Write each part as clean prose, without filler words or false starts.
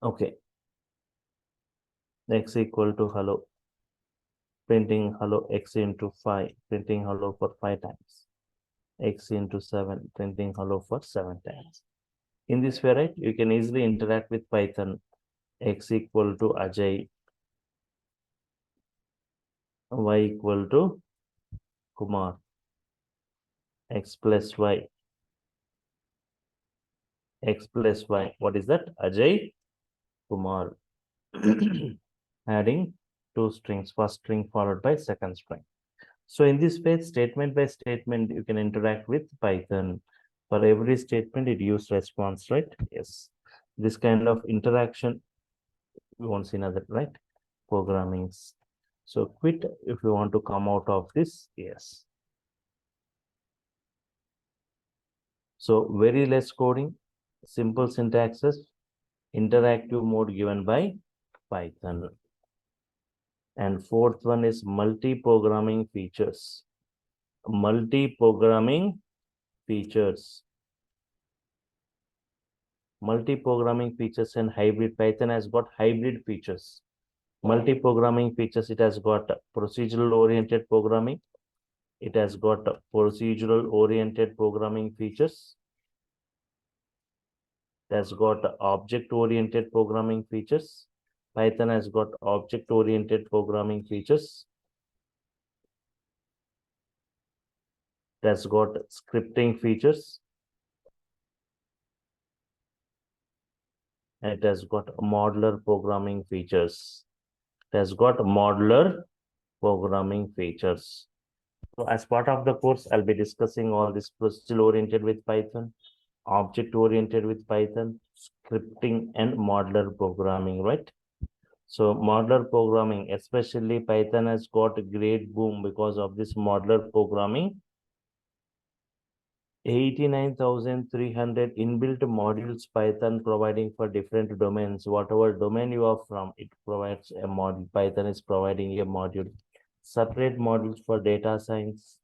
Okay, x equal to hello, printing hello x into 5, printing hello for 5 times, x into 7, printing hello for 7 times. In this way, right, you can easily interact with Python. X equal to Ajay, y equal to Kumar, x plus y, x plus y. What is that? Ajay, Kumar. Adding two strings, first string followed by second string. So in this way, statement by statement, you can interact with Python. For every statement, it use response, right? Yes. This kind of interaction, we won't see another, right? Programmings. So quit if you want to come out of this, yes. So very less coding, simple syntaxes, interactive mode given by Python. And fourth one is multi-programming features. Multi-programming features. Multi-programming features and hybrid. Python has got hybrid features. Multi-programming features, it has got procedural oriented programming. It has got procedural oriented programming features. It has got object oriented programming features. Python has got object oriented programming features. It has got scripting features. And it has got modular programming features. It has got modular programming features. So as part of the course, I'll be discussing all this procedural oriented with Python, object oriented with Python, scripting and modular programming, right? So modular programming, especially Python has got a great boom because of this modular programming. 89,300 inbuilt modules Python providing for different domains. Whatever domain you are from, it provides a module. Python is providing a module. Separate modules for data science,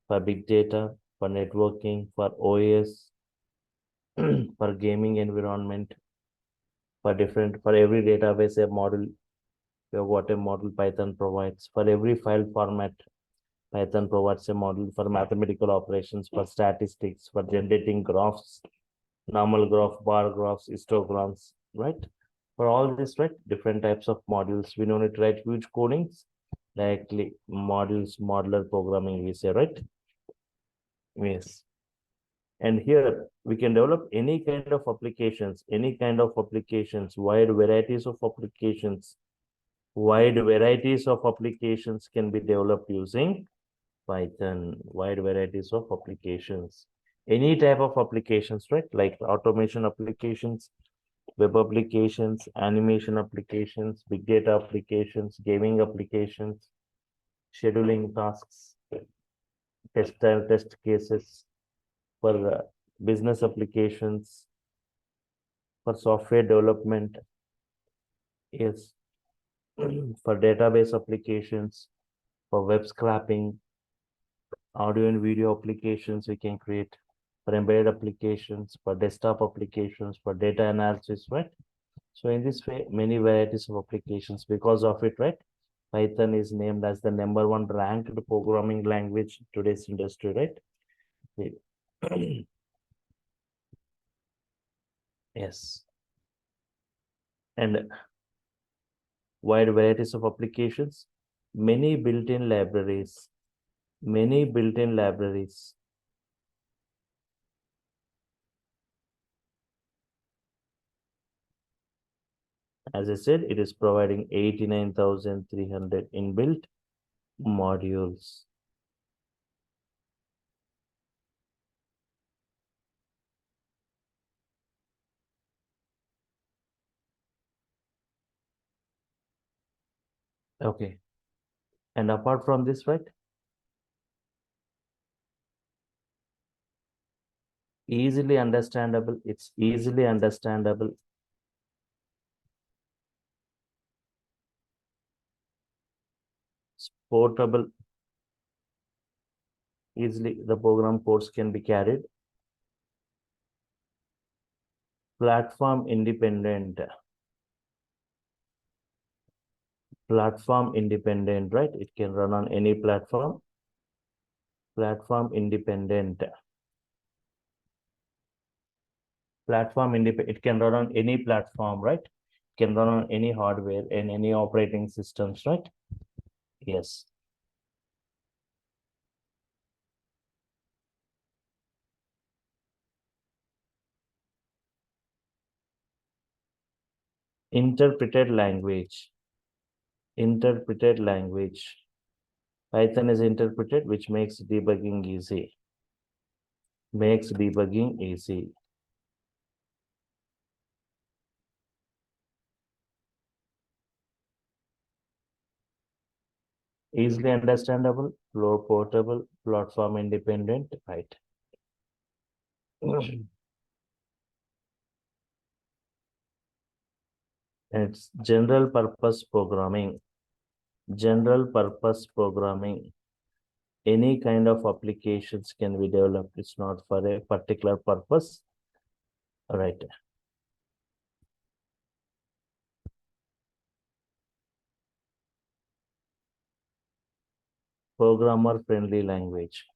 for big data, for networking, for OS, for gaming environment, for every database, a model, what a model Python provides. For every file format, Python provides a model for mathematical operations, for statistics, for generating graphs, normal graph, bar graphs, histograms, right? For all this, right, different types of modules. We don't need to write huge codings, directly modules, modular programming, we say, right? Yes. And here we can develop any kind of applications, wide varieties of applications. Wide varieties of applications can be developed using Python, wide varieties of applications. Any type of applications, right? Like automation applications, web applications, animation applications, big data applications, gaming applications, scheduling tasks, test cases, for business applications, for software development, yes, for database applications, for web scraping, audio and video applications we can create, for embedded applications, for desktop applications, for data analysis, right? So in this way, many varieties of applications. Because of it, right, Python is named as the #1 ranked programming language in today's industry, right? Yes. And wide varieties of applications, many built-in libraries, many built-in libraries. As I said, it is providing 89,300 inbuilt modules. Okay. And apart from this, right, easily understandable, it's easily understandable, portable, easily the program codes can be carried, platform independent. Platform independent, right? It can run on any platform. Platform independent. It can run on any platform, right? It can run on any hardware and any operating systems, right? Yes. Interpreted language. Interpreted language. Python is interpreted, which makes debugging easy. Makes debugging easy. Easily understandable, low portable, platform independent, right? And it's general purpose programming. General purpose programming. Any kind of applications can be developed. It's not for a particular purpose, right? Programmer friendly language.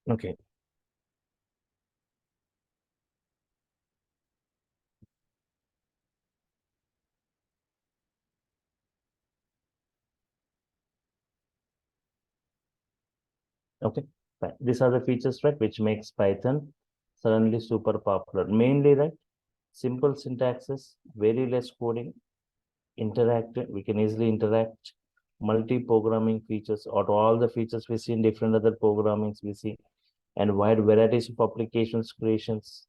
Okay. Okay. Fine. These are the features, right, which makes Python suddenly super popular. Mainly, right, simple syntaxes, very less coding, interactive. We can easily interact. Multi-programming features, or all the features we see in different other programmings we see, and wide varieties of applications creations,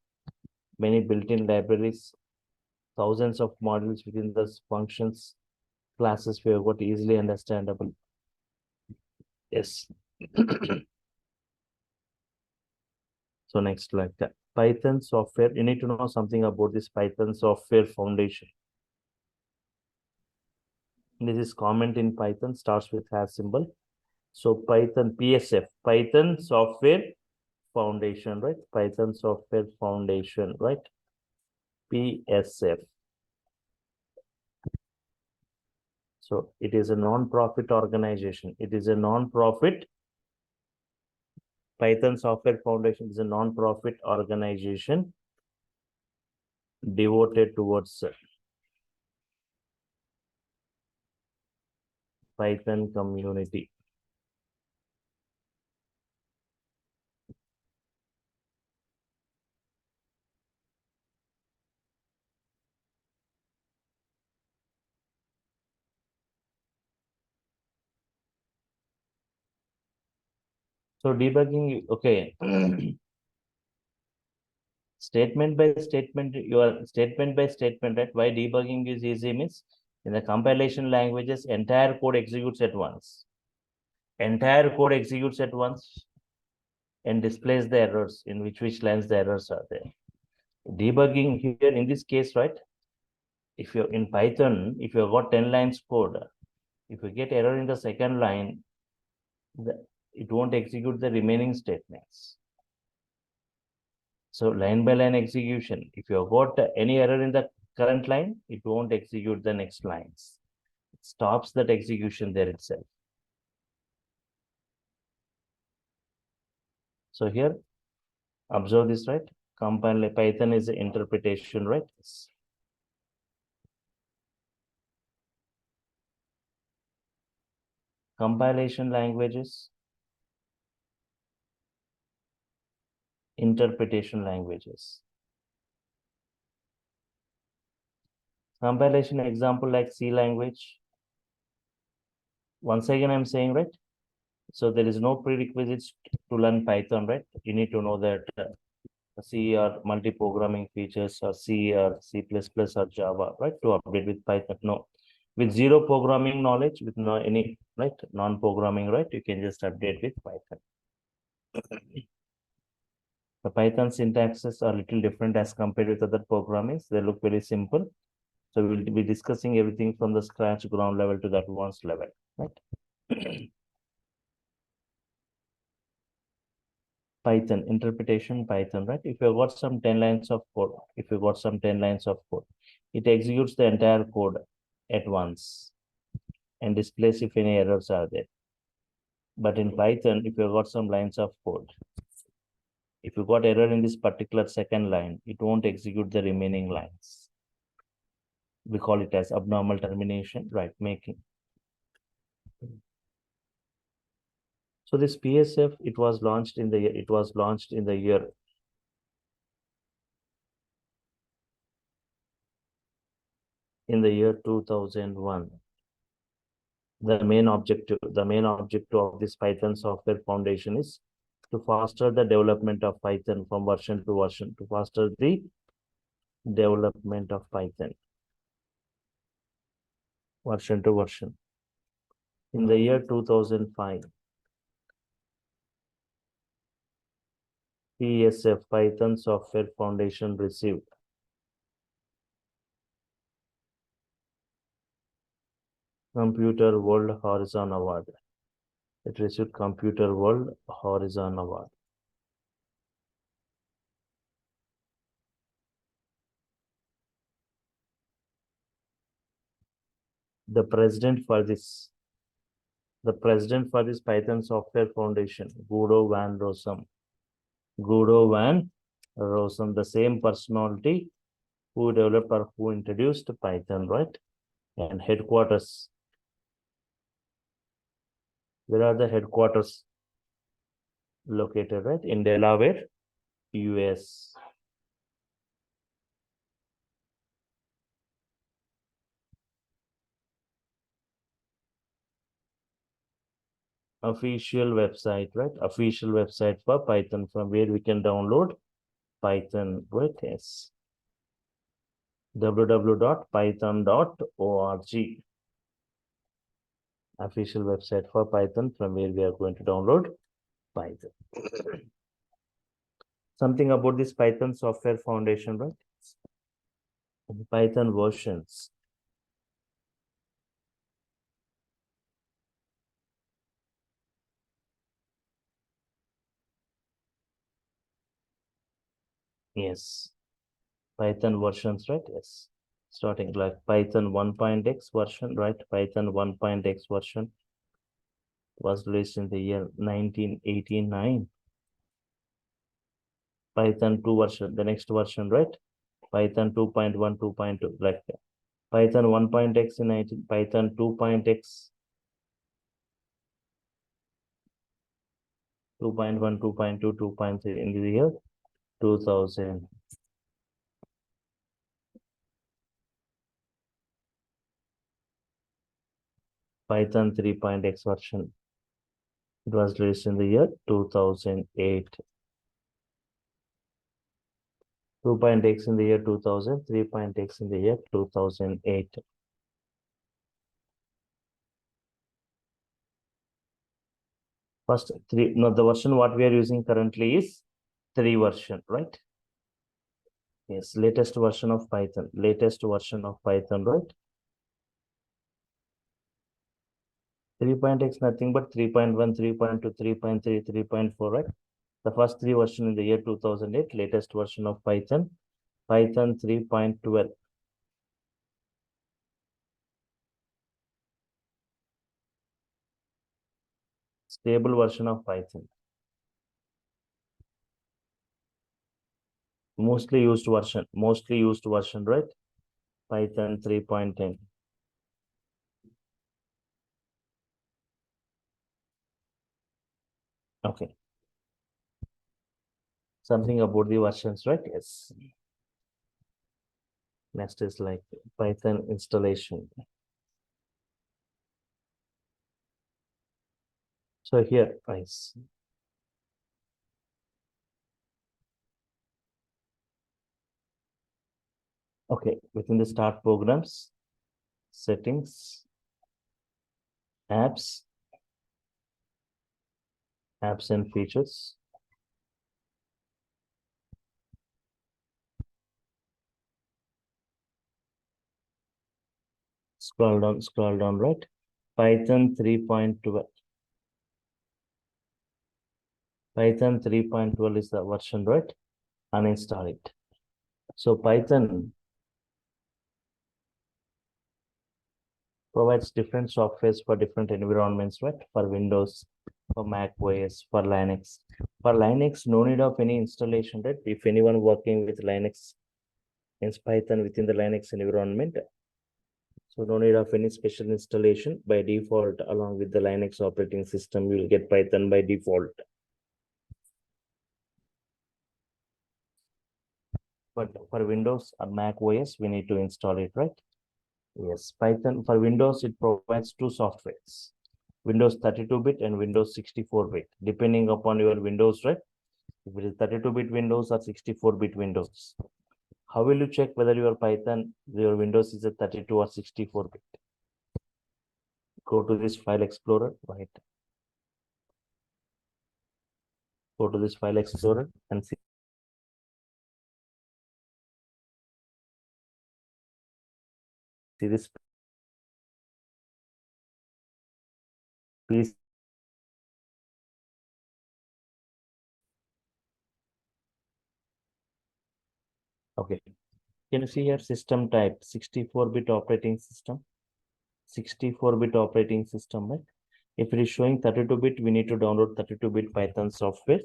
many built-in libraries, thousands of modules within those functions, classes we have got easily understandable. Yes. So next, like that. Python software, you need to know something about this Python software foundation. This is comment in Python, starts with hash symbol. So Python PSF, Python software foundation, right? Python software foundation, right? PSF. So it is a non-profit organization. It is a non-profit. Python Software Foundation is a non-profit organization devoted towards Python community. So debugging, okay. Statement by statement, your statement by statement, right? Why debugging is easy means in the compilation languages, entire code executes at once. Entire code executes at once and displays the errors in which lines the errors are there. Debugging here in this case, right? If you're in Python, if you've got 10 lines code, if you get error in the second line, it won't execute the remaining statements. So line by line execution, if you've got any error in the current line, it won't execute the next lines. It stops that execution there itself. So here, observe this, right? Compile Python is an interpretation, right? Compilation languages, interpretation languages. Compilation example like C language. Once again, I'm saying, right? So there is no prerequisites to learn Python, right? You need to know that C or multi-programming features or C or C++ or Java, right? To update with Python. No, with zero programming knowledge, with no any, right? Non-programming, right? You can just update with Python. The Python syntaxes are a little different as compared with other programmings. They look very simple. So we'll be discussing everything from the scratch ground level to the advanced level, right? Python, interpretation Python, right? If you've got some 10 lines of code, it executes the entire code at once and displays if any errors are there. But in Python, if you've got some lines of code, if you got error in this particular second line, it won't execute the remaining lines. We call it as abnormal termination, right? Making. So this PSF, it was launched in the year 2001. The main objective of this Python software foundation is to foster the development of Python from version to version, to foster the development of Python version to version. In the year 2005, PSF, Python Software Foundation, received Computer World Horizon Award. It received Computer World Horizon Award. The president for this Python Software Foundation, Guido van Rossum, the same personality who developed or who introduced Python, right? And headquarters. Where are the headquarters located, right? In Delaware, US. Official website, right? Official website for Python, from where we can download Python, right? Yes. www.python.org. Official website for Python, from where we are going to download Python. Something about this Python Software Foundation, right? Python versions. Yes. Python versions, right? Yes. Starting like Python 1.x version, right? Python 1.x version was released in the year 1989. Python 2 version, the next version, right? Python 2.1, 2.2, like that. Python 1.x in 19, Python 2.x, 2.1, 2.2, 2.3 in the year 2000. Python 3.x version, it was released in the year 2008. 2.x in the year 2000, 3.x in the year 2008. First three, no, the version what we are using currently is 3 version, right? Yes, latest version of Python, right? 3.x nothing but 3.1, 3.2, 3.3, 3.4, right? The first 3 version in the year 2008, latest version of Python, Python 3.12. Stable version of Python. Mostly used version, right? Python 3.10. Okay. Something about the versions, right? Yes. Next is like Python installation. So here, guys. Okay, within the start programs, settings, apps and features. Scroll down, right? Python 3.12. Python 3.12 is the version, right? Uninstall it. So Python provides different softwares for different environments, right? For Windows, for Mac OS, for Linux. For Linux, no need of any installation, right? If anyone working with Linux, means Python within the Linux environment, so no need of any special installation. By default, along with the Linux operating system, you will get Python by default. But for Windows or Mac OS, we need to install it, right? Yes, Python for Windows, it provides two softwares, Windows 32-bit and Windows 64-bit, depending upon your Windows, right? If it is 32-bit Windows or 64-bit Windows. How will you check whether your Python, your Windows is a 32 or 64-bit? Go to this file explorer, right? Go to this file explorer and see this piece. Okay. Can you see here system type 64-bit operating system? 64-bit operating system, right? If it is showing 32-bit, we need to download 32-bit Python software.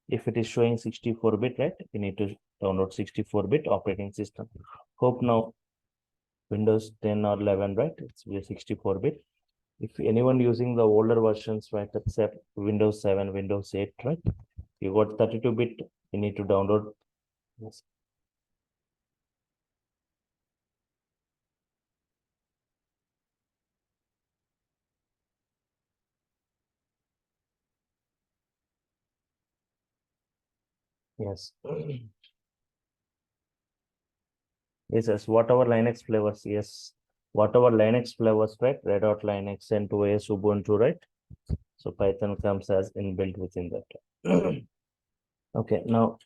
If it is showing 64-bit, right, we need to download 64-bit operating system. Hope now Windows 10 or 11, right? It's 64-bit. If anyone using the older versions, right, except Windows 7, Windows 8, right? You got 32-bit, you need to download. Yes. Yes. Yes, whatever Linux flavors, yes. Whatever Linux flavors, right? Red Hat Linux, CentOS, Ubuntu, right? So Python comes as inbuilt within that. Okay, now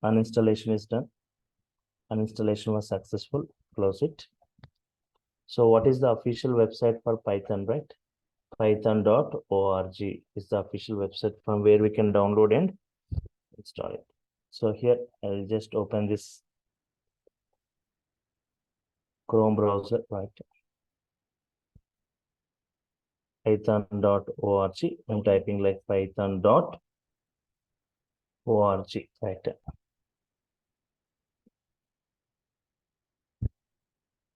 uninstallation is done. Uninstallation was successful. Close it. So what is the official website for Python, right? Python.org is the official website from where we can download and install it. So here I'll just open this Chrome browser, right? Python.org. I'm typing like Python.org, right? You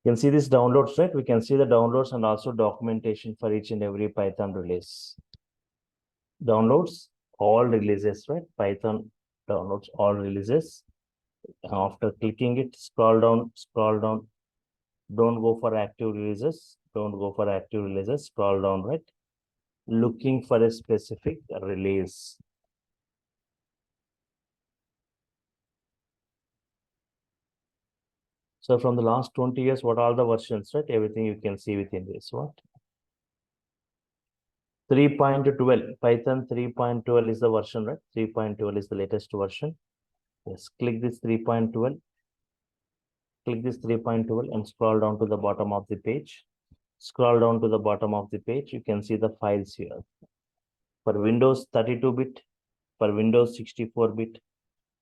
can see this downloads, right? We can see the downloads and also documentation for each and every Python release. Downloads all releases, right? Python downloads all releases. After clicking it, scroll down. Don't go for active releases. Don't go for active releases. Scroll down, right? Looking for a specific release. So from the last 20 years, what are the versions, right? Everything you can see within this. What? 3.12. Python 3.12 is the version, right? 3.12 is the latest version. Yes, click this 3.12. Click this 3.12 and scroll down to the bottom of the page. Scroll down to the bottom of the page. You can see the files here. For Windows 32-bit, for Windows 64-bit,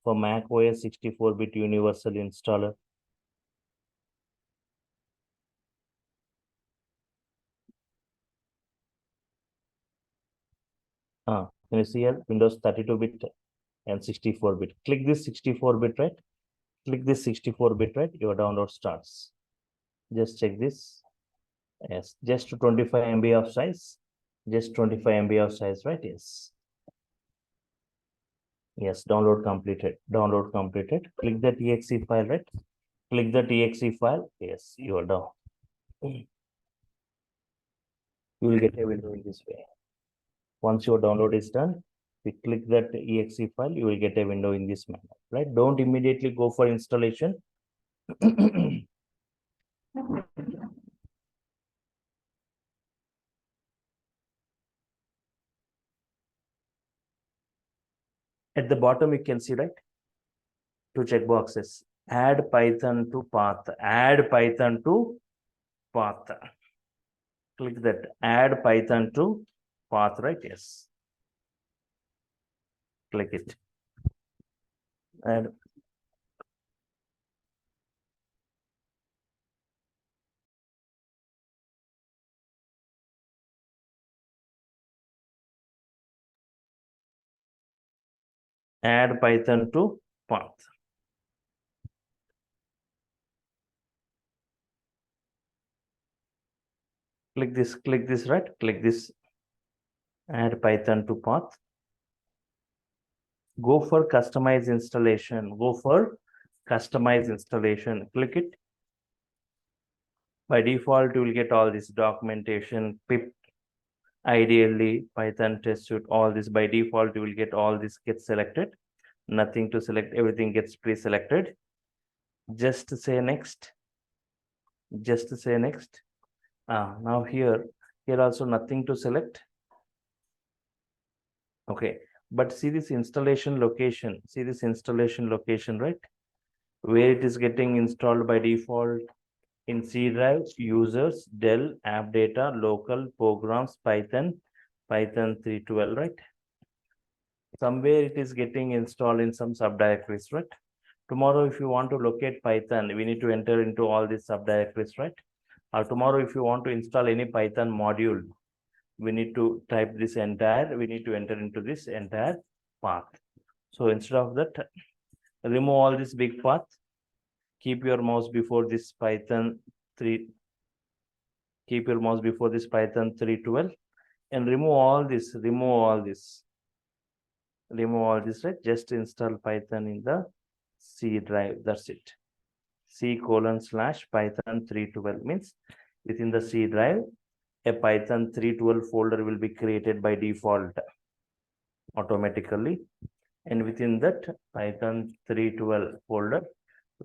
for Mac OS 64-bit Universal Installer. Can you see here Windows 32-bit and 64-bit? Click this 64-bit, right? Click this 64-bit, right? Your download starts. Just check this. Yes, just 25 MB of size. Just 25 MB of size, right? Yes. Yes, download completed. Download completed. Click the exe file, right? Click the exe file. Yes, you are done. You will get a window in this way. Once your download is done, we click that exe file, you will get a window in this manner, right? Don't immediately go for installation. At the bottom, you can see, right? Two checkboxes. Add Python to path. Add Python to path. Click that. Add Python to path, right? Yes. click it. And add Python to path. Click this, right? Click this, add Python to path. Go for customize installation. Go for customize installation. Click it. By default, you will get all this documentation, pip, ideally Python test suite, all this. By default, you will get all this gets selected. Nothing to select, everything gets pre-selected. Just say next. Just say next. Now here also nothing to select. Okay, but see this installation location. See this installation location, right? Where it is getting installed by default in C drive, users, Dell, app data, local, programs, Python 312, right? Somewhere it is getting installed in some subdirectories, right? Tomorrow, if you want to locate Python, we need to enter into all these subdirectories, right? Or tomorrow, if you want to install any Python module, we need to type this entire, we need to enter into this entire path. So instead of that, remove all this big path, keep your mouse before this Python 3, keep your mouse before this Python 312 and remove all this, right? Just install Python in the C drive, that's it. C:/Python 312 means within the C drive, a Python 312 folder will be created by default automatically. And within that Python 312 folder,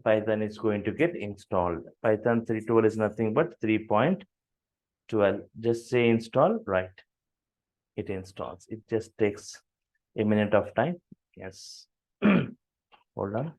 Python is going to get installed. Python 312 is nothing but 3.12. Just say install, right? It installs. It just takes a minute of time. Yes. Hold on.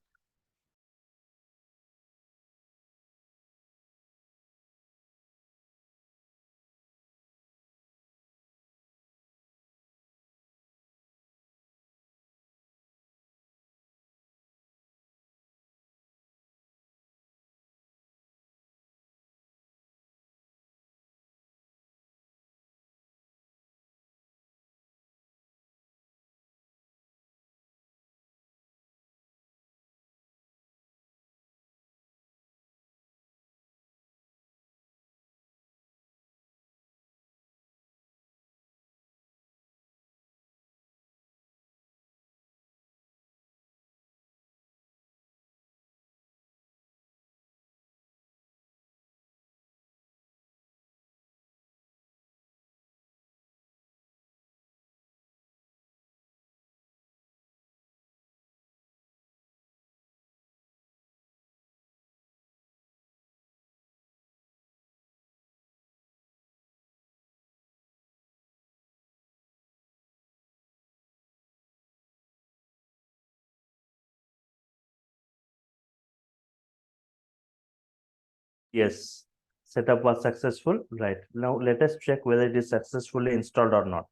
Yes, setup was successful. Right. Now let us check whether it is successfully installed or not.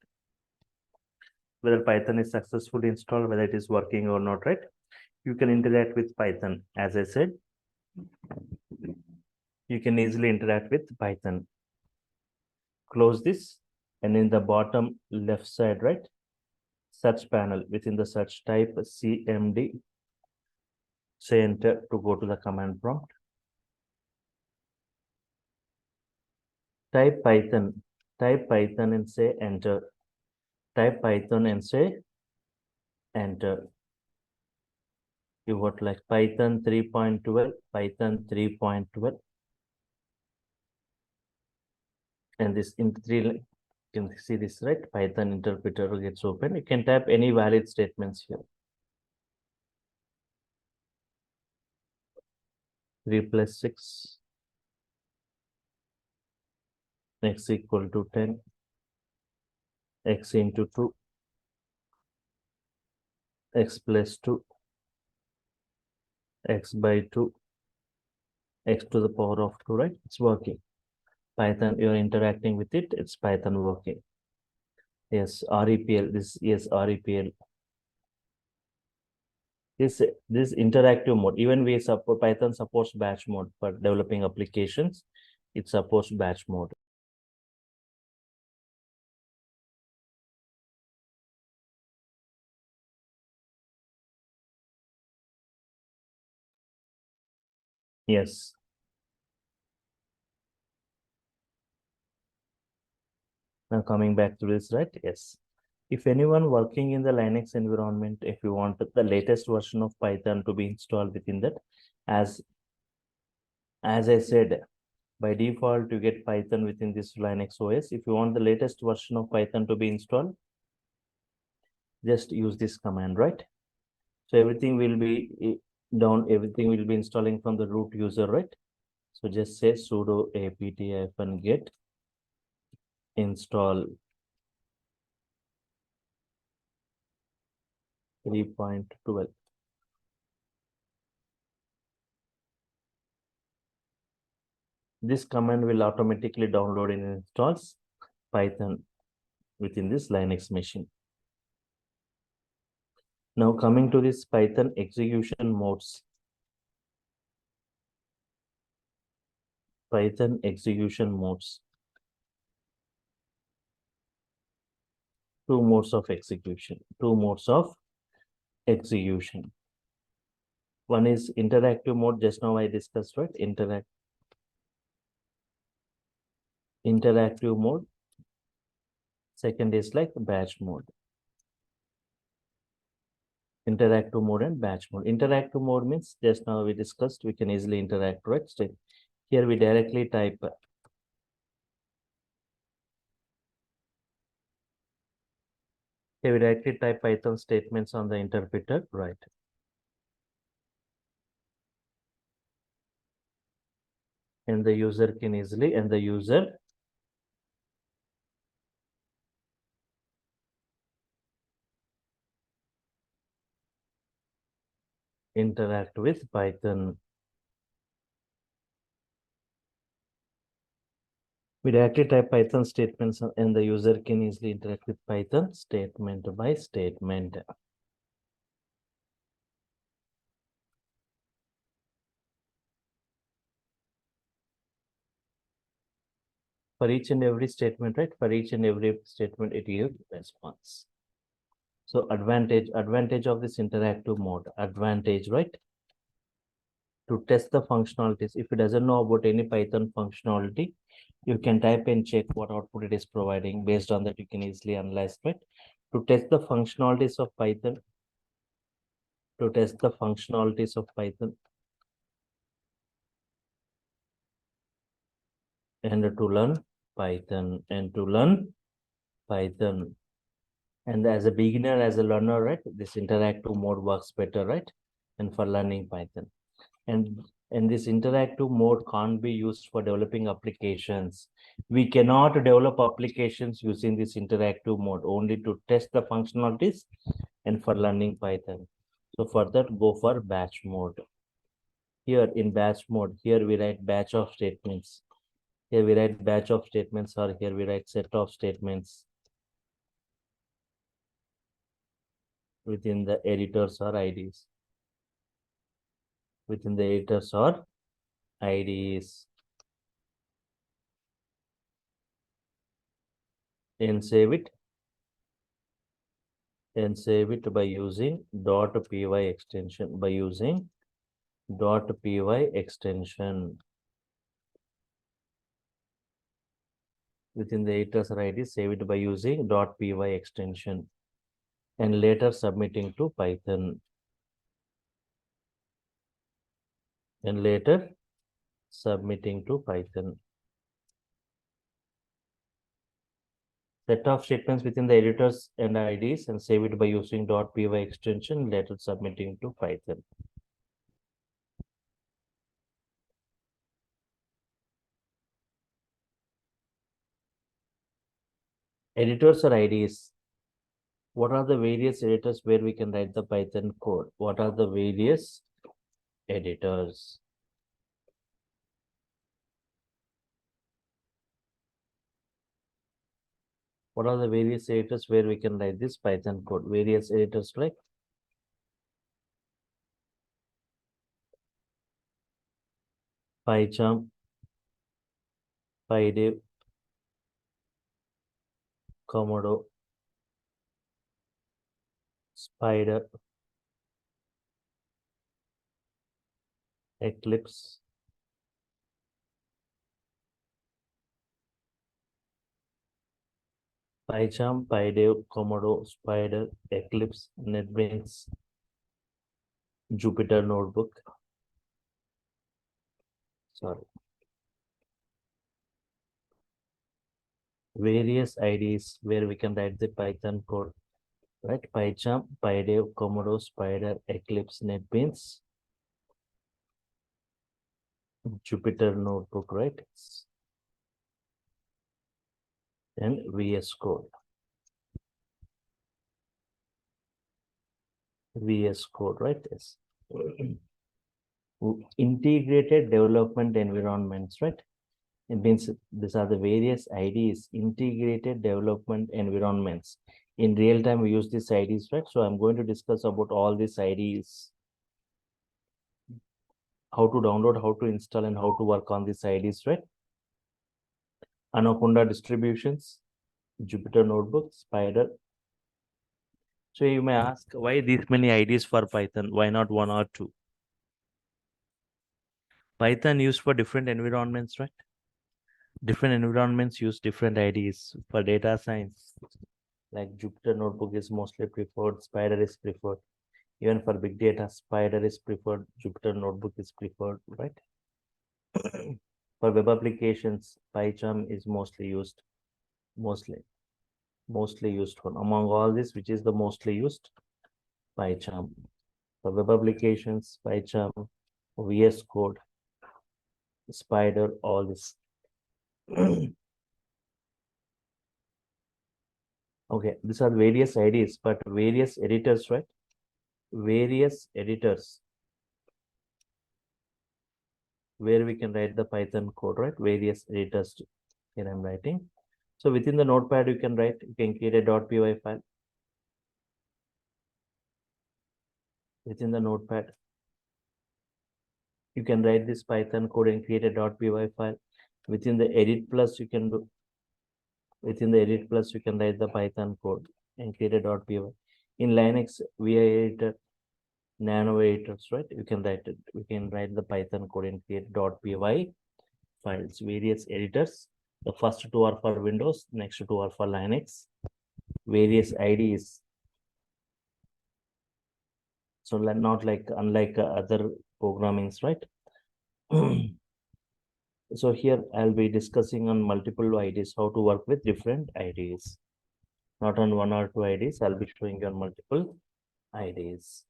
Whether Python is successfully installed, whether it is working or not, right? You can interact with Python. As I said, you can easily interact with Python. Close this, and in the bottom left side, right? Search panel, within the search type CMD. Say enter to go to the command prompt. Type Python and say enter. Type Python and say enter. You got like Python 3.12, Python 3.12. And this in three, you can see this, right? Python interpreter gets open. You can type any valid statements here. 3 plus 6, x equal to 10, x into 2, x plus 2, x by 2, x to the power of 2, right? It's working. Python, you're interacting with it, it's Python working. Yes, REPL, this is REPL. This interactive mode, even we support Python supports batch mode for developing applications. It supports batch mode. Yes. Now coming back to this, right? Yes. If anyone working in the Linux environment, if you want the latest version of Python to be installed within that, as I said, by default, you get Python within this Linux OS. If you want the latest version of Python to be installed, just use this command, right? So everything will be down, everything will be installing from the root user, right? So just say sudo apt-get install 3.12. This command will automatically download and installs Python within this Linux machine. Now coming to this Python execution modes. Python execution modes. Two modes of execution. One is interactive mode. Just now I discussed, right? Interactive mode. Second is like batch mode. Interactive mode and batch mode. Interactive mode means just now we discussed, we can easily interact, right? So here we directly type. Here we directly type Python statements on the interpreter, right? And the user can easily, interact with Python. We directly type Python statements and the user can easily interact with Python statement by statement. For each and every statement, right? For each and every statement, it gives response. So advantage of this interactive mode, right? To test the functionalities. If it doesn't know about any Python functionality, you can type and check what output it is providing. Based on that, you can easily analyze it. To test the functionalities of Python, and to learn Python, and as a beginner, as a learner, right, this interactive mode works better, right? And for learning Python, and this interactive mode can't be used for developing applications. We cannot develop applications using this interactive mode, only to test the functionalities and for learning Python. So for that, go for batch mode. Here in batch mode, here we write batch of statements. Here we write batch of statements, or here we write set of statements within the editors or IDs. Within the editors or IDs. And save it. And save it by using .py extension. Within the editors or ID, save it by using .py extension. And later submitting to Python. Set of statements within the editors and IDs and save it by using .py extension, later submitting to Python. Editors or IDs. What are the various editors where we can write the Python code? What are the various editors? What are the various editors where we can write this Python code? Various editors like PyCharm, PyDev, Komodo, Spider, Eclipse, PyCharm, PyDev, Komodo, Spider, Eclipse, NetBeans, Jupyter Notebook. Sorry. Various IDs where we can write the Python code, right? PyCharm, PyDev, Komodo, Spider, Eclipse, NetBeans, Jupyter Notebook, right? And VS Code. VS Code, right? Yes. Integrated development environments, right? It means these are the various IDs, integrated development environments. In real time, we use these IDs, right? So I'm going to discuss about all these IDs, how to download, how to install, and how to work on these IDs, right? Anaconda distributions, Jupyter Notebook, Spider. So you may ask, why these many IDs for Python? Why not one or two? Python used for different environments, right? Different environments use different IDs. For data science, like Jupyter Notebook is mostly preferred, Spider is preferred. Even for big data, Spider is preferred, Jupyter Notebook is preferred, right? For web applications, PyCharm is mostly used, mostly used for. Among all this, which is the mostly used? PyCharm. For web applications, PyCharm, VS Code, Spider, all this. Okay, these are various IDs, but various editors, right? Various editors where we can write the Python code, right? Various editors here I'm writing. So within the notepad, you can write, you can create a .py file. Within the notepad, you can write this Python code and create a .py file. Within the edit plus, you can do, within the edit plus, you can write the Python code and create a .py. In Linux, VI editor, nano editors, right? You can write it. We can write the Python code and create .py files, various editors. The first two are for Windows, next two are for Linux. Various IDs. So not like, unlike other programmings, right? So here I'll be discussing on multiple IDs, how to work with different IDs. Not on one or two IDs, I'll be showing you on multiple IDs.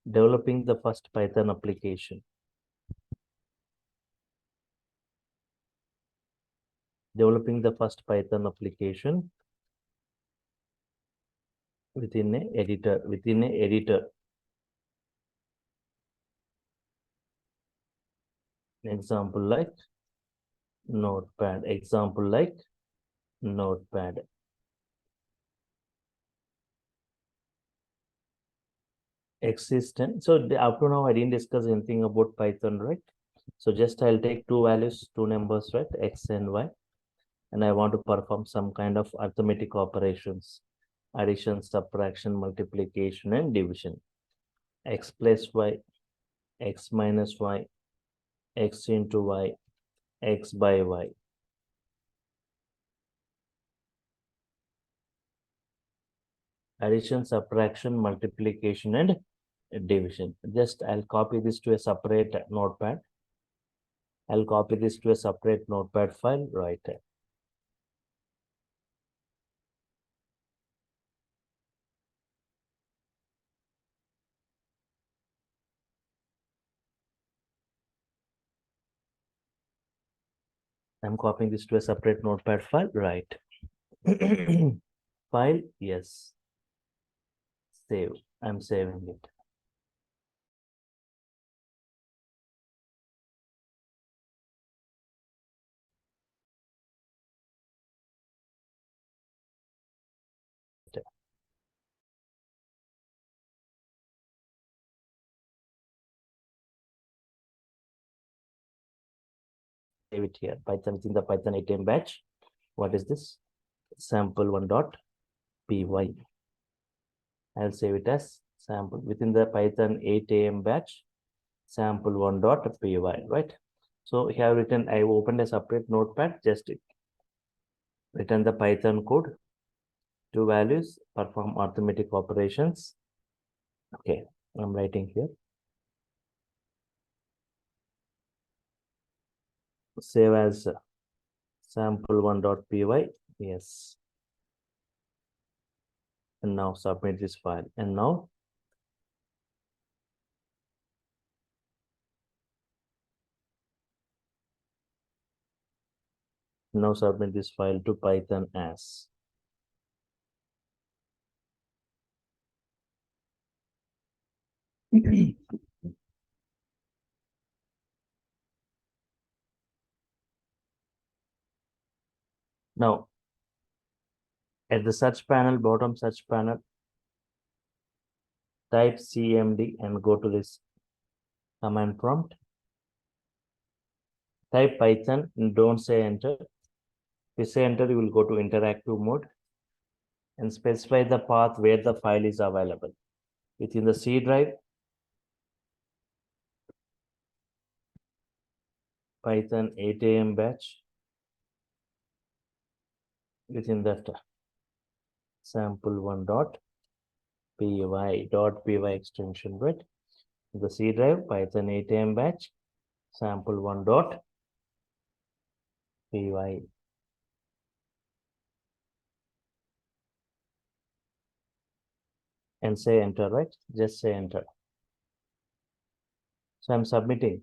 Developing the first Python application. Developing the first Python application within a editor, Example like Notepad, example like Notepad. Existent. So up to now, I didn't discuss anything about Python, right? So just I'll take two values, two numbers, right? X and Y. And I want to perform some kind of arithmetic operations, addition, subtraction, multiplication, and division. X plus Y, X minus Y, X into Y, X by Y. Addition, subtraction, multiplication, and division. Just I'll copy this to a separate notepad. I'll copy this to a separate notepad file, right? I'm copying this to a separate notepad file, right? File, yes. Save. I'm saving it. save it here. Python within the Python 8am batch. What is this? Sample1.py. I'll save it as sample within the Python 8am batch. Sample1.py, right? So here I've written, I opened a separate notepad, just written the Python code, two values, perform arithmetic operations. Okay, I'm writing here. Save as sample1.py. Yes. And now submit this file. And now submit this file to Python as. Now, at the search panel, bottom search panel, type cmd and go to this command prompt. Type Python and don't say enter. If you say enter, you will go to interactive mode and specify the path where the file is available. Within the C drive, Python 8am batch. Within that sample1.py extension, right? The C drive, Python 8am batch, sample1.py. And say enter, right? Just say enter. So I'm submitting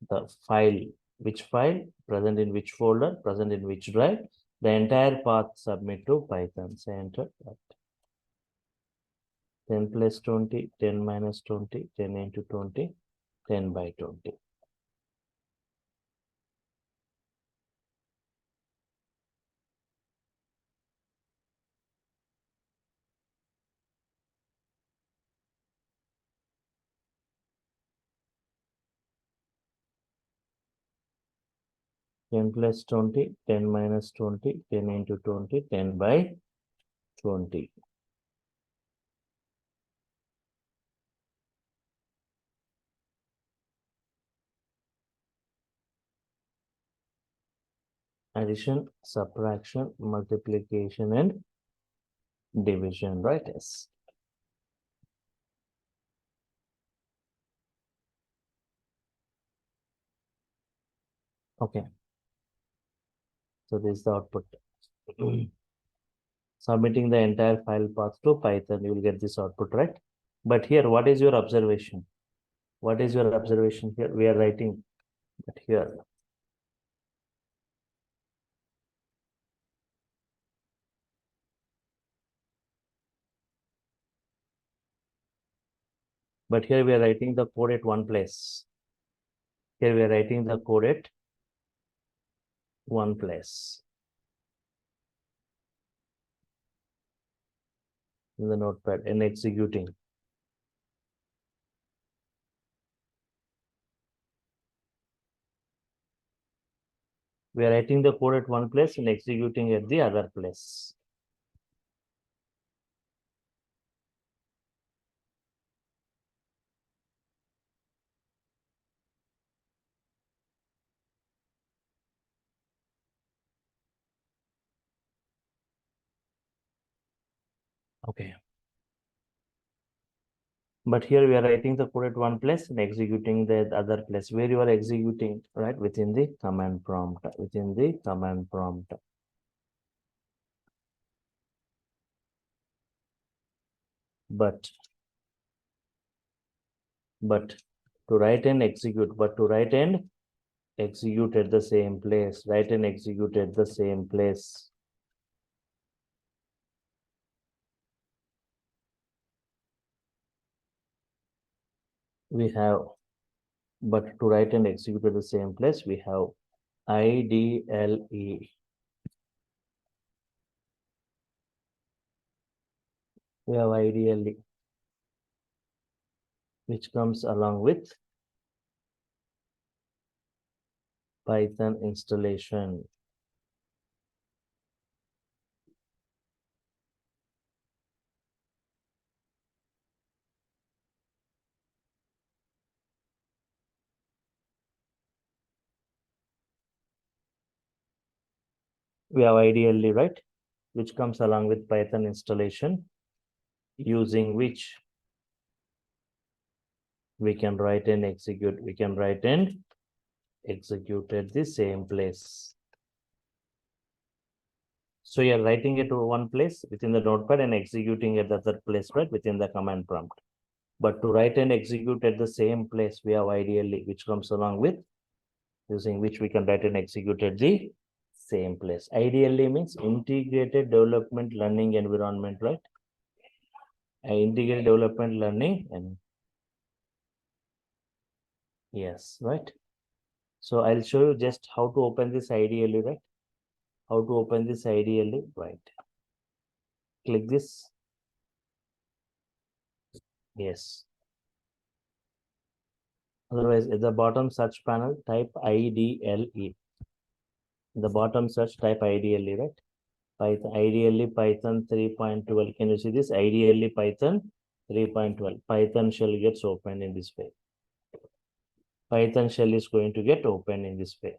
the file, which file, present in which folder, present in which drive, the entire path submit to Python. Say enter. 10 plus 20, 10 minus 20, 10 into 20, 10 by 20. Ten plus 20, 10 minus 20, 10 into 20, 10 by 20. Addition, subtraction, multiplication, and division, right? Yes. Okay. So this is the output. Submitting the entire file path to Python, you will get this output, right? But here, what is your observation? What is your observation here? We are writing, but here. But here we are writing the code at one place. Here we are writing the code at one place in the notepad and executing. We are writing the code at one place and executing at the other place. Okay. But here we are writing the code at one place and executing the other place where you are executing, right? Within the command prompt, within the command prompt. But to write and execute, but to write and execute at the same place, write and execute at the same place. We have, but to write and execute at the same place, we have IDLE. We have IDLE, which comes along with Python installation. We have ideally, right, which comes along with Python installation, using which we can write and execute. We can write and execute at the same place. So you're writing it to one place within the notepad and executing at the other place, right, within the command prompt. But to write and execute at the same place, we have ideally, which comes along with, using which we can write and execute at the same place. Ideally means integrated development learning environment, right? Integrated development learning, and yes, right. So I'll show you just how to open this ideally, right? How to open this ideally, right? Click this. Yes. Otherwise, at the bottom search panel, type IDLE. The bottom search, type ideally, right? Python, ideally Python 3.12. Can you see this? Ideally Python 3.12. Python shell gets opened in this way. Python shell is going to get opened in this way.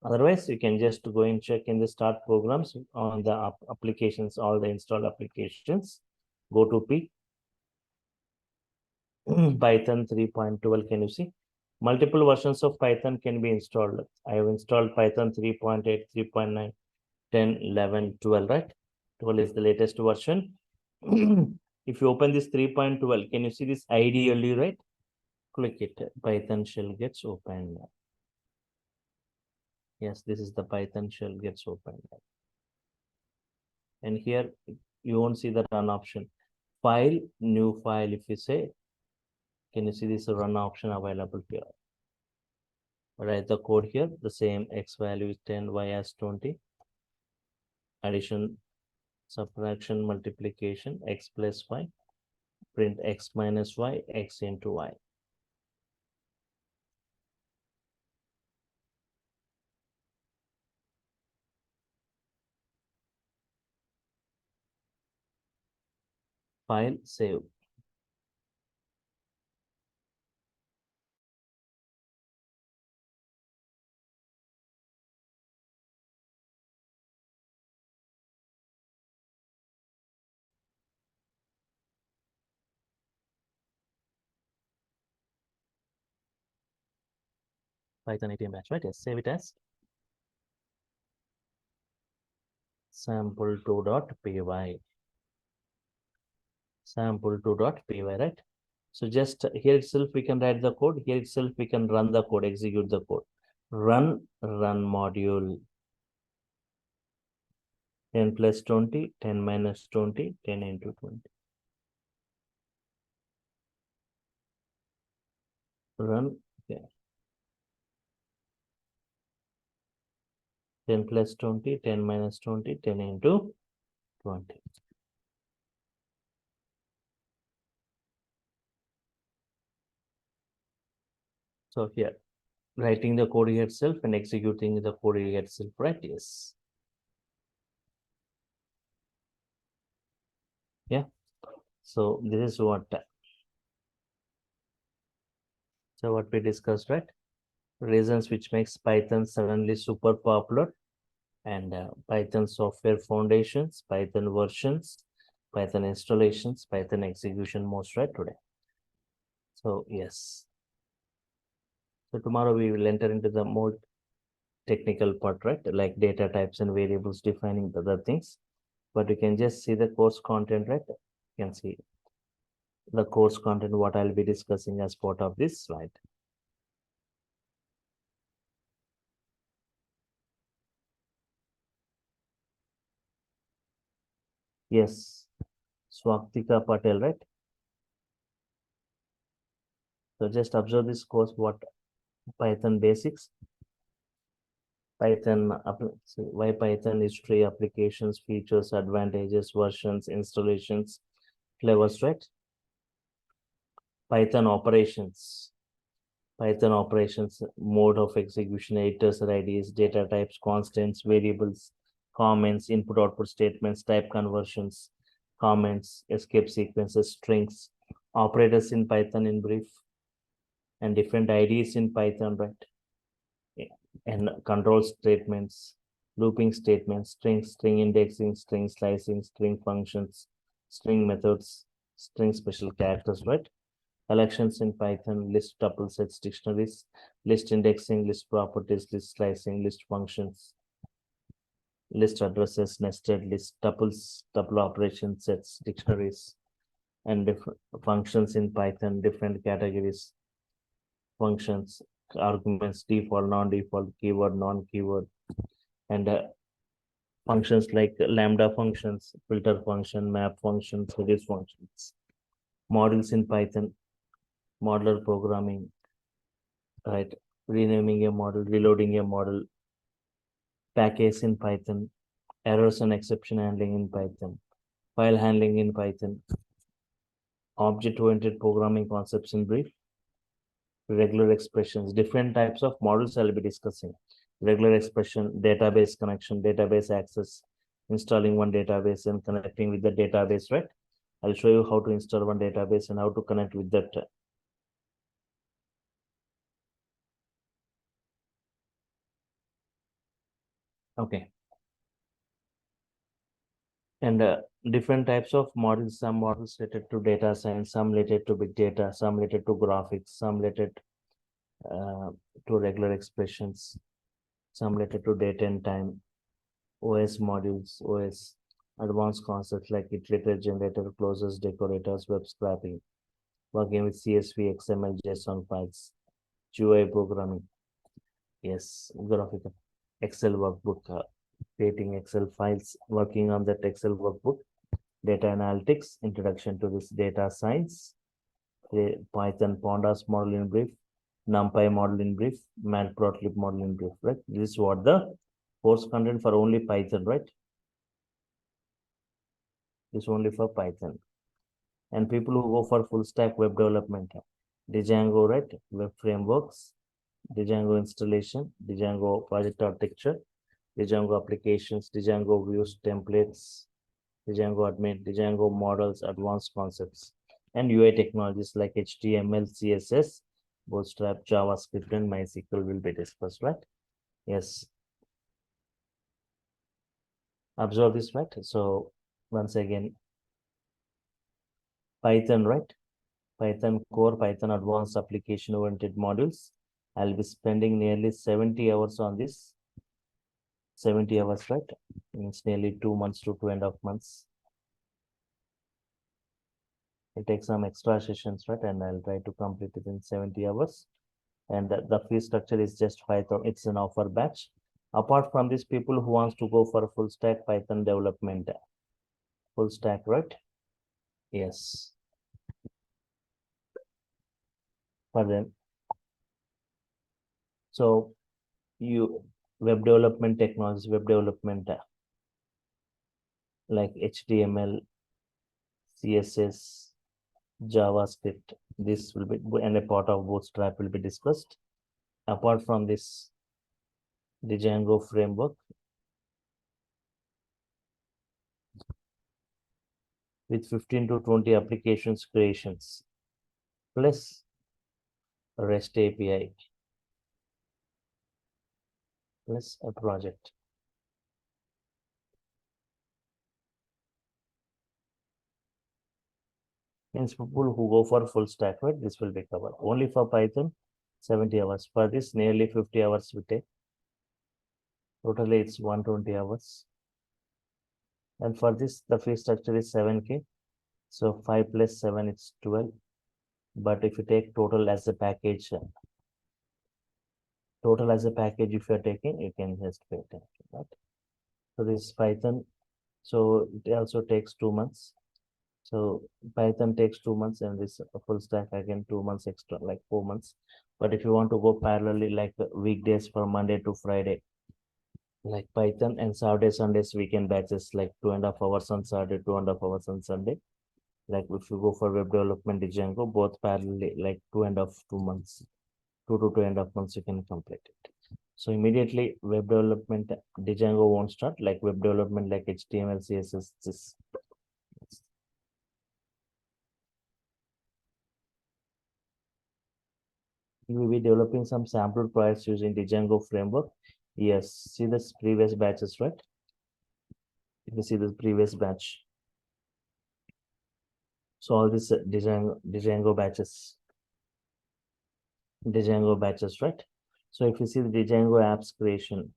Otherwise, you can just go and check in the start programs on the applications, all the installed applications. Go to P. Python 3.12. Can you see? Multiple versions of Python can be installed. I have installed Python 3.8, 3.9, 10, 11, 12, right? 12 is the latest version. If you open this 3.12, can you see this ideally, right? Click it. Python shell gets opened. Yes, this is the Python shell gets opened. And here you won't see the run option. File, new file, if you say, can you see this run option available here? Write the code here, the same x value is 10, y as 20. Addition, subtraction, multiplication, x plus y. Print x minus y, x into y. File, save. Python ATM batch, right? Yes, save it as sample2.py. Sample2.py, right? So just here itself we can write the code. Here itself we can run the code, execute the code. Run module. 10 plus 20, 10 minus 20, 10 into 20. Run, okay. 10 plus 20, 10 minus 20, 10 into 20. So here, writing the code here itself and executing the code here itself, right? Yes. Yeah. So this is what we discussed, right? Reasons which makes Python suddenly super popular, and Python software foundations, Python versions, Python installations, Python execution most, right, today. So yes. So tomorrow we will enter into the more technical part, right? Like data types and variables, defining the other things. But you can just see the course content, right? You can see the course content, what I'll be discussing as part of this slide. Yes, Swaktika Patel, right? So just observe this course, what Python basics, Python, why Python history, applications, features, advantages, versions, installations, flavors, right? Python operations. Python operations, mode of execution, editors, IDs, data types, constants, variables, comments, input output statements, type conversions, comments, escape sequences, strings, operators in Python in brief, and different IDs in Python, right? And control statements, looping statements, string indexing, string slicing, string functions, string methods, string special characters, right? Collections in Python, list, tuple sets, dictionaries, list indexing, list properties, list slicing, list functions, list addresses, nested list, tuples, tuple operations, sets, dictionaries, and different functions in Python, different categories, functions, arguments, default, non-default, keyword, non-keyword, and functions like lambda functions, filter function, map functions, reduce functions, models in Python, modular programming, right? Renaming a model, reloading a model, package in Python, errors and exception handling in Python, file handling in Python, object-oriented programming concepts in brief, regular expressions, different types of models I'll be discussing. Regular expression, database connection, database access, installing one database and connecting with the database, right? I'll show you how to install one database and how to connect with that. Okay. And different types of models, some models related to data science, some related to big data, some related to graphics, some related to regular expressions, some related to date and time, OS modules, OS advanced concepts like iterator, generator, closures, decorators, web scraping, working with CSV, XML, JSON files, GUI programming, yes, graphical, Excel workbook, creating Excel files, working on that Excel workbook, data analytics, introduction to this data science, Python pandas model in brief, NumPy model in brief, matplotlib model in brief, right? This is what the course content for only Python, right? This only for Python. And people who go for full stack web development, Django, right? Web frameworks, Django installation, Django project architecture, Django applications, Django views, templates, Django admin, Django models, advanced concepts, and UI technologies like HTML, CSS, Bootstrap, JavaScript, and MySQL will be discussed, right? Yes. Observe this, right? So once again, Python, right? Python core, Python advanced application oriented modules. I'll be spending nearly 70 hours on this. 70 hours, right? Means nearly 2 months to 2.5 months. It takes some extra sessions, right? And I'll try to complete it in 70 hours. And the fee structure is just 5,000. It's an offer batch. Apart from this, people who wants to go for full stack Python development, full stack, right? Yes. For them. So you web development technologies, web development like HTML, CSS, JavaScript. This will be, and a part of Bootstrap will be discussed. Apart from this, the Django framework with 15 to 20 applications creations plus REST API plus a project. Means people who go for full stack, right? This will be covered. Only for Python, 70 hours. For this, nearly 50 hours we take. Totally, it's 120 hours. And for this, the fee structure is 7K. So 5 plus 7, it's 12. But if you take total as a package, if you're taking, you can just pay 10, right? So this is Python. So it also takes 2 months. So Python takes 2 months, and this full stack again 2 months extra, like 4 months. But if you want to go parallelly, like weekdays from Monday to Friday, like Python, and Saturday, Sundays, weekend batches, like 2.5 hours on Saturday, 2.5 hours on Sunday. Like if you go for web development Django, both parallelly, like 2.5 2 months, 2 to 2.5 months you can complete it. So immediately web development Django won't start, like web development like HTML, CSS, this. You will be developing some sample projects using the Django framework. Yes, see this previous batches, right? If you see the previous batch. So all this Django batches, right? So if you see the Django apps creation,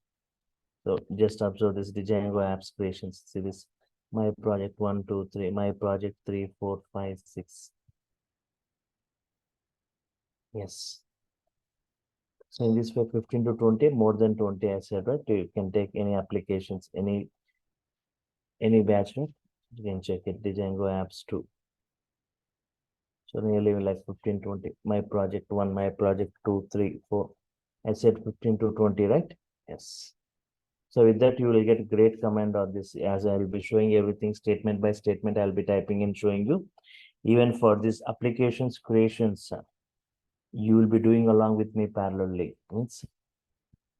so just observe this Django apps creations. See this, my project 1, 2, 3, my project 3, 4, 5, 6. Yes. So in this way, 15 to 20, more than 20, I said, right? You can take any applications, any batch, right? You can check it, Django apps too. So nearly like 15, 20. My project 1, my project 2, 3, 4. I said 15 to 20, right? Yes. So with that, you will get great command on this, as I will be showing everything statement by statement. I'll be typing and showing you. Even for this applications creations, you will be doing along with me parallelly. Means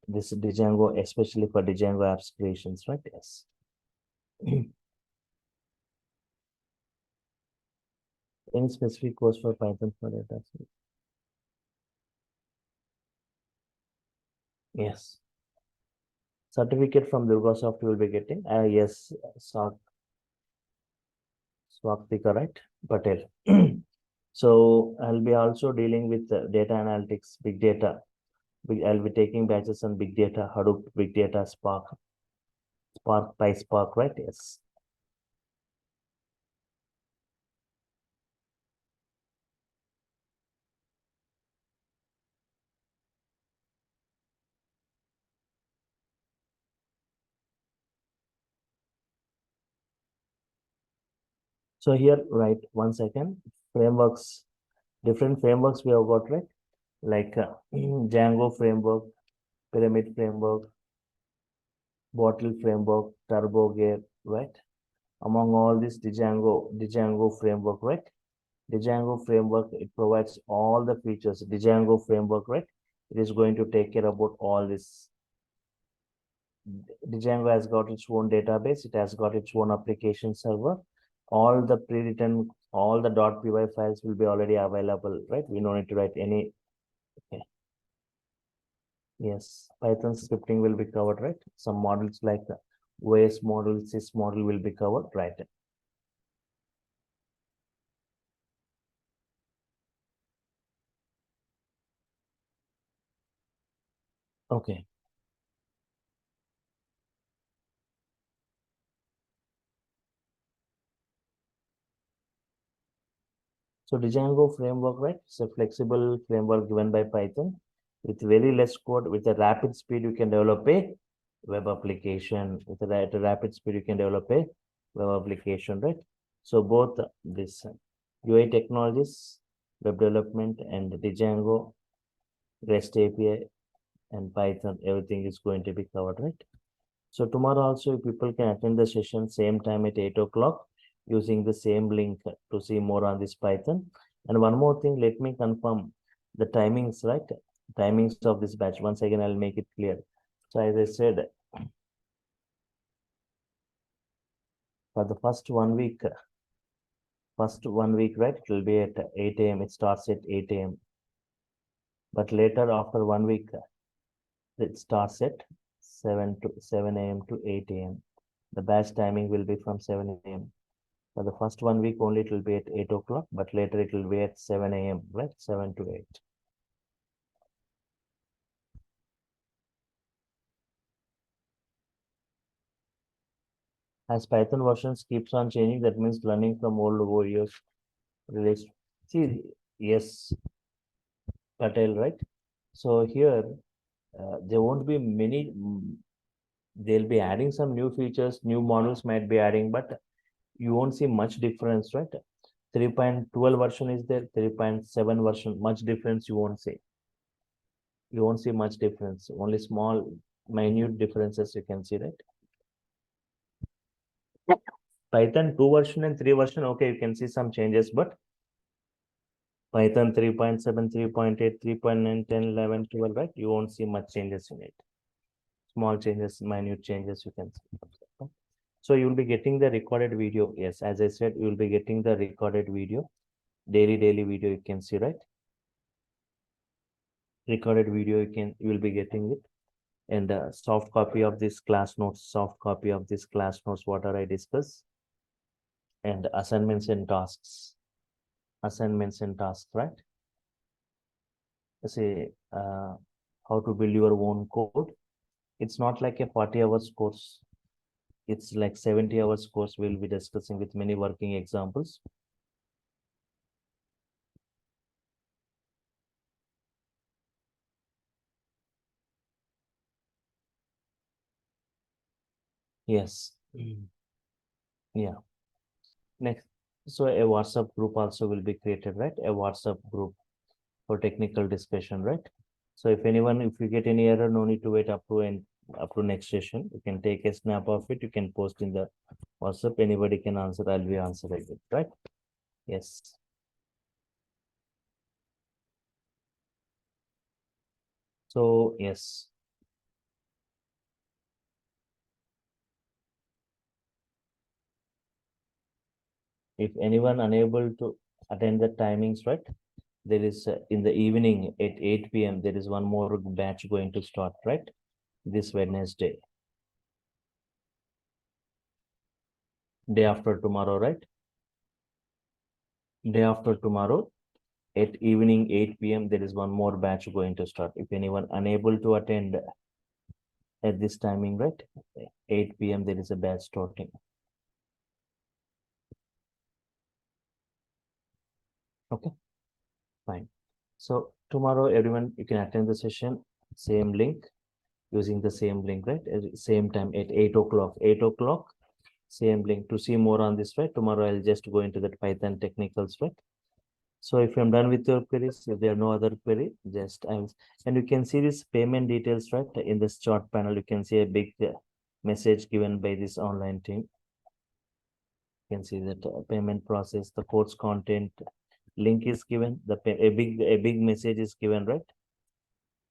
this Django, especially for Django apps creations, right? Yes. Any specific course for Python for data? Yes. Certificate from DurgaSoft you will be getting. Yes, Swaptika, right? Patel. So I'll be also dealing with data analytics, big data. I'll be taking batches on big data, Hadoop, big data, Spark, PySpark, right? Yes. So here, right, 1 second. Frameworks, different frameworks we have got, right? Like Django framework, Pyramid framework, Bottle framework, Turbo Gear, right? Among all this Django framework, right? Django framework, it provides all the features. Django framework, right? It is going to take care about all this. Django has got its own database. It has got its own application server. All the pre-written, all the .py files will be already available, right? We don't need to write any. Okay. Yes, Python scripting will be covered, right? Some models like the OS model, sys model will be covered, right? Okay. So Django framework, right? It's a flexible framework given by Python with very less code. With a rapid speed, you can develop a web application. With a rapid speed, you can develop a web application, right? So both this UI technologies, web development, and the Django, REST API, and Python, everything is going to be covered, right? So tomorrow also people can attend the session same time at 8 o'clock using the same link to see more on this Python. And one more thing, let me confirm the timings, right? Timings of this batch. Once again, I'll make it clear. So as I said, for the first 1 week, right, it will be at 8 a.m. It starts at 8 a.m. But later after 1 week, it starts at 7 a.m. to 8 a.m. The batch timing will be from 7 a.m. For the first 1 week only, it will be at 8 o'clock, but later it will be at 7 a.m., right? 7 to 8. As Python versions keeps on changing, that means learning from old warriors relates. See, yes, Patel, right? So here, there won't be many, they'll be adding some new features, new models might be adding, but you won't see much difference, right? 3.12 version is there, 3.7 version, much difference you won't see. You won't see much difference, only small, minute differences you can see, right? Python 2 version and 3 version, okay, you can see some changes, but Python 3.7, 3.8, 3.9, 10, 11, 12, right? You won't see much changes in it. Small changes, minute changes you can see. So you will be getting the recorded video. Yes, as I said, you will be getting the recorded video, daily video you can see, right? Recorded video you will be getting it. And soft copy of this class notes, what are I discuss, and assignments and tasks, right? Say how to build your own code. It's not like a 40 hours course. It's like 70 hours course we'll be discussing with many working examples. Yes. Yeah. Next. So a WhatsApp group also will be created, right? A WhatsApp group for technical discussion, right? So if you get any error, no need to wait up to next session. You can take a snap of it. You can post in the WhatsApp. Anybody can answer. I'll be answering it, right? Yes. So yes. If anyone unable to attend the timings, right? There is in the evening at 8 p.m. there is one more batch going to start, right? This Wednesday, day after tomorrow, right? Day after tomorrow at evening 8 p.m. there is one more batch going to start. If anyone unable to attend at this timing, right? 8 p.m. there is a batch starting. Okay, fine. So tomorrow, everyone, you can attend the session, same link, using the same link, right? At the same time at 8 o'clock. 8 o'clock, same link. To see more on this, right? Tomorrow I'll just go into that Python technicals, right? So if I'm done with your queries, if there are no other query, just and you can see this payment details, right? In this chart panel, you can see a big message given by this online team. You can see that payment process, the course content, link is given, a big message is given, right?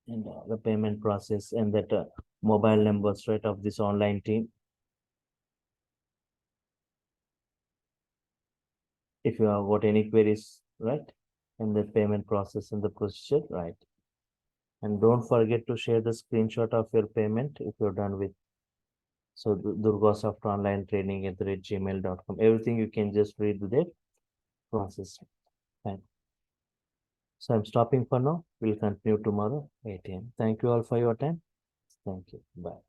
And the payment process and that mobile numbers, right, of this online team. If you have got any queries, right, and the payment process and the procedure, right? And don't forget to share the screenshot of your payment if you're done with. So DURGASOFT online training at gmail.com. Everything you can just read the process. Fine. So I'm stopping for now. We'll continue tomorrow, 8 a.m. Thank you all for your time. Thank you. Bye.